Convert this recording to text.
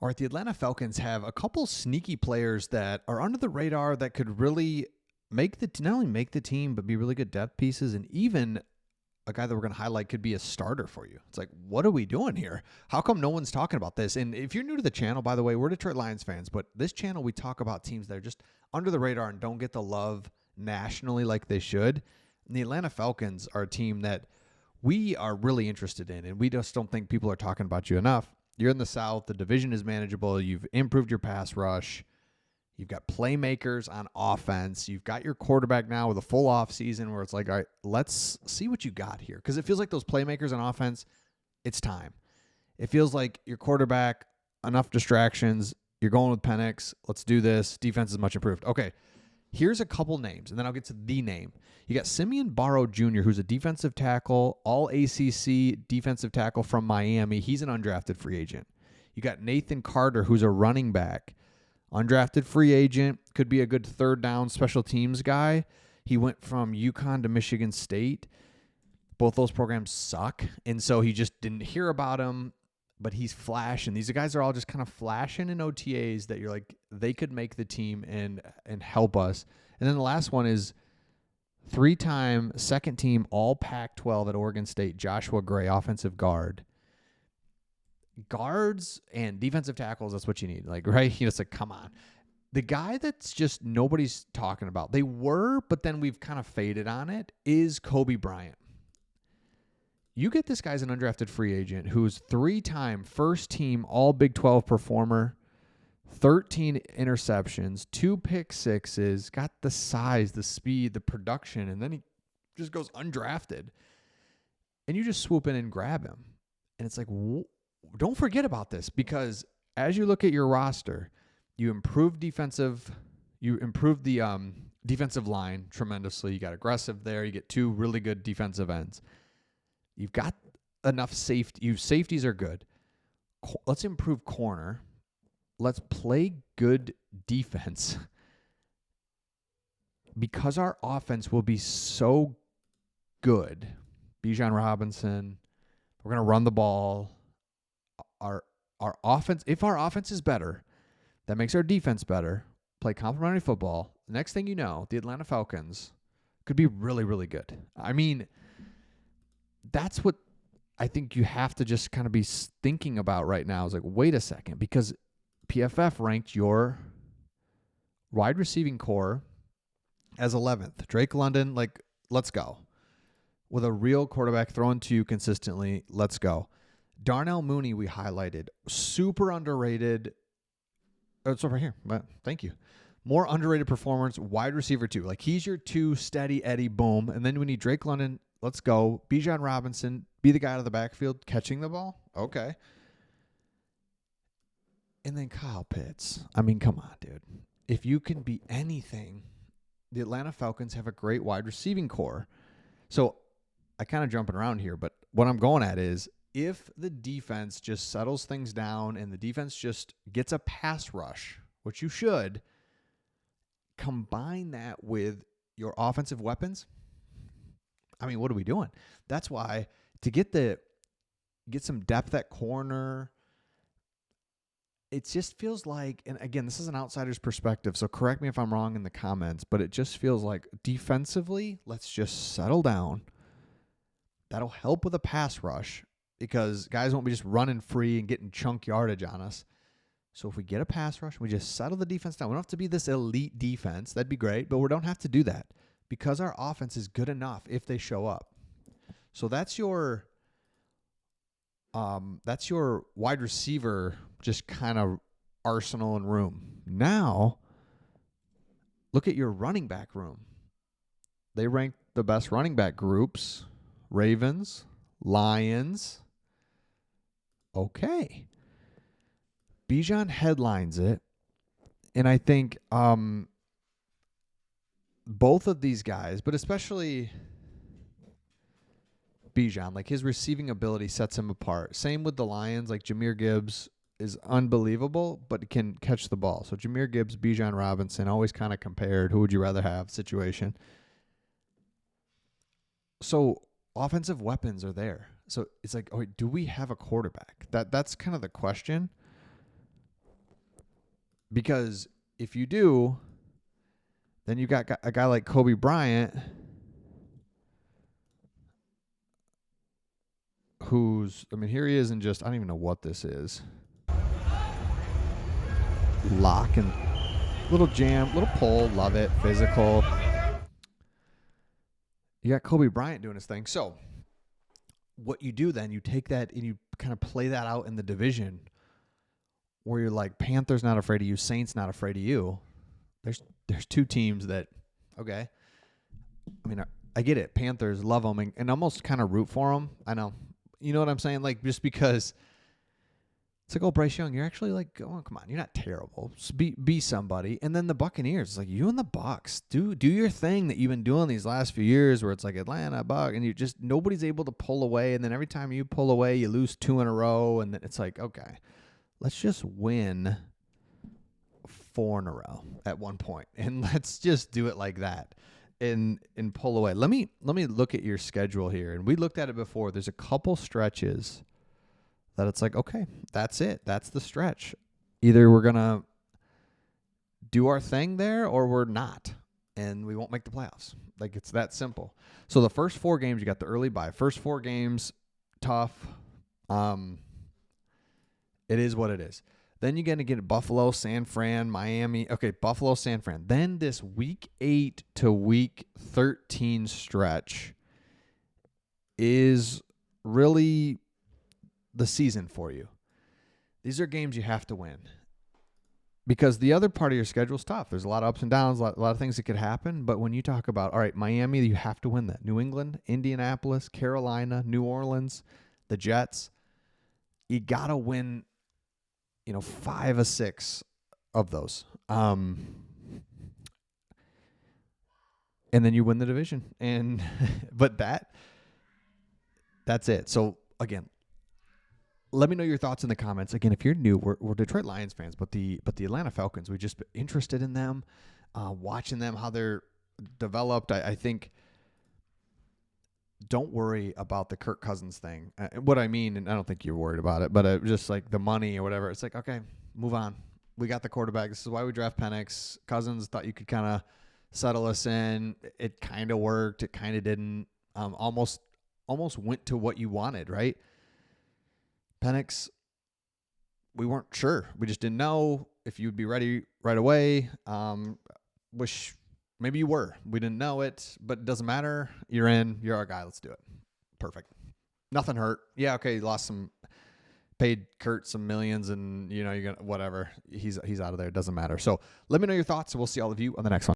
All right, the Atlanta Falcons have a couple sneaky players that are under the radar that could really not only make the team, but be really good depth pieces, and even a guy that we're going to highlight could be a starter for you. It's like, what are we doing here? How come no one's talking about this? And if you're new to the channel, by the way, we're Detroit Lions fans, but this channel, we talk about teams that are just under the radar and don't get the love nationally like they should. And the Atlanta Falcons are a team that we are really interested in, and we just don't think people are talking about you enough. You're in the South. The division is manageable. You've improved your pass rush. You've got playmakers on offense. You've got your quarterback now with a full off season where it's like, all right, let's see what you got here. Because it feels like those playmakers on offense, it's time. It feels like your quarterback, enough distractions. You're going with Penix. Let's do this. Defense is much improved. Okay, here's a couple names, and then I'll get to the name. You got Simeon Barrow Jr., who's a defensive tackle, all ACC defensive tackle from Miami. He's an undrafted free agent. You got Nathan Carter, who's a running back, undrafted free agent, could be a good third down special teams guy. He went from UConn to Michigan State. Both those programs suck, and so he just didn't hear about him, but he's flashing. These guys are all just kind of flashing in OTAs that you're like, they could make the team and help us. And then the last one is three-time second team all Pac-12 at Oregon State, Joshua Gray, offensive guard. Guards and defensive tackles, that's what you need. Like, right? It's like, come on. The guy that's just nobody's talking about, they were, but then we've kind of faded on it, is Kobe Bryant. You get this guy's an undrafted free agent who's three-time first-team all Big 12 performer, 13 interceptions, 2 pick sixes, got the size, the speed, the production, and then he just goes undrafted. And you just swoop in and grab him. And it's like, don't forget about this, because as you look at your roster, you improve the defensive line tremendously. You got aggressive there. You get 2 really good defensive ends. You've got enough safety. Safeties are good. Let's improve corner. Let's play good defense, because our offense will be so good. Bijan Robinson, we're going to run the ball. Our offense, if our offense is better, that makes our defense better. Play complementary football. The next thing you know, the Atlanta Falcons could be really, really good. I mean, that's what I think you have to just kind of be thinking about right now, is like, wait a second, because PFF ranked your wide receiving core as 11th. Drake London, like, let's go. With a real quarterback throwing to you consistently, let's go. Darnell Mooney, we highlighted. Super underrated. Oh, it's over here, but thank you. More underrated performance, wide receiver 2. Like, he's your 2, steady Eddie, boom. And then we need Drake London, let's go. Bijan Robinson, be the guy out of the backfield catching the ball. Okay. And then Kyle Pitts. I mean, come on, dude. If you can be anything, the Atlanta Falcons have a great wide receiving core. So I kind of jumping around here, but what I'm going at is, if the defense just settles things down and the defense just gets a pass rush, which you should, combine that with your offensive weapons, I mean, what are we doing? That's why to get some depth at corner, it just feels like, and again, this is an outsider's perspective, so correct me if I'm wrong in the comments, but it just feels like defensively, let's just settle down. That'll help with a pass rush, because guys won't be just running free and getting chunk yardage on us. So if we get a pass rush, we just settle the defense down. We don't have to be this elite defense. That'd be great, but we don't have to do that, because our offense is good enough if they show up. So that's your wide receiver, just kind of arsenal and room. Now, look at your running back room. They rank the best running back groups: Ravens, Lions. Okay. Bijan headlines it, and I think both of these guys, but especially Bijan, like, his receiving ability sets him apart. Same with the Lions. Like, Jahmyr Gibbs is unbelievable, but can catch the ball. So Jahmyr Gibbs, Bijan Robinson, always kind of compared. Who would you rather have situation. So offensive weapons are there. So it's like, oh, do we have a quarterback? That's kind of the question. Because if you do, then you got a guy like Kobe Bryant, here he is in just, I don't even know what this is. Lock and little jam, little pull, love it, physical. You got Kobe Bryant doing his thing. So what you do then, you take that and you kind of play that out in the division where you're like, Panthers not afraid of you, Saints not afraid of you. There's two teams that, okay. I mean, I get it. Panthers love them and almost kind of root for them. I know. You know what I'm saying? Like, just because it's like, oh, Bryce Young, you're actually like, oh, come on, you're not terrible. Just be somebody. And then the Buccaneers, it's like, you and the Bucs, do your thing that you've been doing these last few years where it's like Atlanta, Buck, and you just, nobody's able to pull away. And then every time you pull away, you lose 2 in a row. And then it's like, okay, let's just win 4 in a row at one point. And let's just do it like that. And pull away. Let me look at your schedule here. And we looked at it before. There's a couple stretches that it's like, okay, that's it. That's the stretch. Either we're going to do our thing there or we're not. And we won't make the playoffs. Like, it's that simple. So the first 4 games, you got the early bye. First 4 games, tough. It is what it is. Then you're going to get Buffalo, San Fran, Miami. Okay, Buffalo, San Fran. Then this week 8 to week 13 stretch is really the season for you. These are games you have to win because the other part of your schedule is tough. There's a lot of ups and downs, a lot of things that could happen. But when you talk about, all right, Miami, you have to win that. New England, Indianapolis, Carolina, New Orleans, the Jets, you got to win 5 or 6 of those. And then you win the division. And but that's it. So again, let me know your thoughts in the comments. Again, if you're new, we're Detroit Lions fans, but the Atlanta Falcons, we're just interested in them, watching them, how they're developed. I think don't worry about the Kirk Cousins thing. What I mean, and I don't think you're worried about it, but just like the money or whatever. It's like, okay, move on. We got the quarterback. This is why we draft Penix. Cousins thought you could kind of settle us in. It kind of worked. It kind of didn't. Almost went to what you wanted, right? Penix, we weren't sure. We just didn't know if you'd be ready right away. Wish maybe you were. We didn't know it, but it doesn't matter. You're in. You're our guy. Let's do it. Perfect. Nothing hurt. Yeah, okay, you lost some, paid Kurt some millions, and you're gonna whatever. He's out of there. It doesn't matter. So let me know your thoughts, and we'll see all of you on the next one.